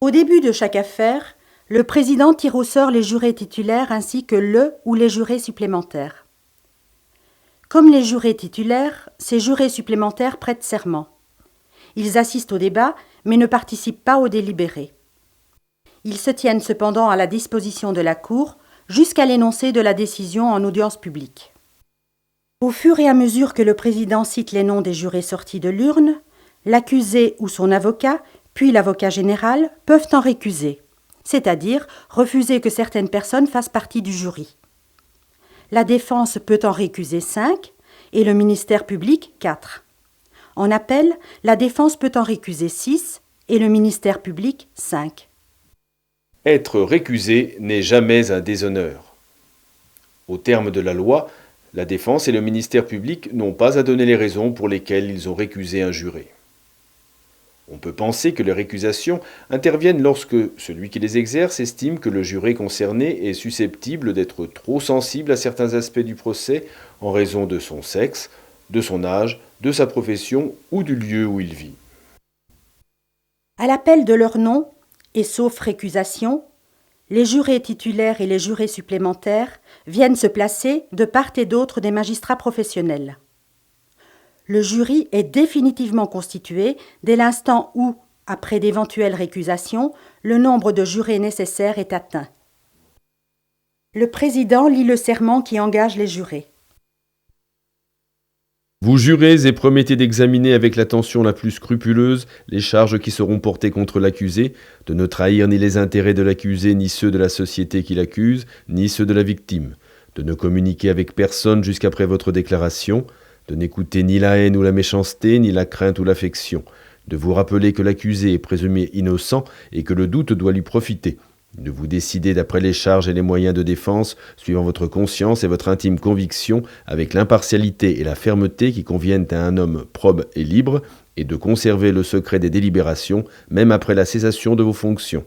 Au début de chaque affaire, le président tire au sort les jurés titulaires ainsi que le ou les jurés supplémentaires. Comme les jurés titulaires, ces jurés supplémentaires prêtent serment. Ils assistent au débat, mais ne participent pas au délibéré. Ils se tiennent cependant à la disposition de la Cour jusqu'à l'énoncé de la décision en audience publique. Au fur et à mesure que le président cite les noms des jurés sortis de l'urne, l'accusé ou son avocat, puis l'avocat général, peuvent en récuser, c'est-à-dire refuser que certaines personnes fassent partie du jury. La défense peut en récuser 5 et le ministère public 4. En appel, la défense peut en récuser 6 et le ministère public 5. Être récusé n'est jamais un déshonneur. Au terme de la loi, la défense et le ministère public n'ont pas à donner les raisons pour lesquelles ils ont récusé un juré. On peut penser que les récusations interviennent lorsque celui qui les exerce estime que le juré concerné est susceptible d'être trop sensible à certains aspects du procès en raison de son sexe, de son âge, de sa profession ou du lieu où il vit. À l'appel de leur nom, et sauf récusation, les jurés titulaires et les jurés supplémentaires viennent se placer de part et d'autre des magistrats professionnels. Le jury est définitivement constitué dès l'instant où, après d'éventuelles récusations, le nombre de jurés nécessaires est atteint. Le président lit le serment qui engage les jurés. Vous jurez et promettez d'examiner avec l'attention la plus scrupuleuse les charges qui seront portées contre l'accusé, de ne trahir ni les intérêts de l'accusé, ni ceux de la société qui l'accuse, ni ceux de la victime, de ne communiquer avec personne jusqu'après votre déclaration, de n'écouter ni la haine ou la méchanceté, ni la crainte ou l'affection, de vous rappeler que l'accusé est présumé innocent et que le doute doit lui profiter, de vous décider d'après les charges et les moyens de défense, suivant votre conscience et votre intime conviction, avec l'impartialité et la fermeté qui conviennent à un homme probe et libre, et de conserver le secret des délibérations, même après la cessation de vos fonctions.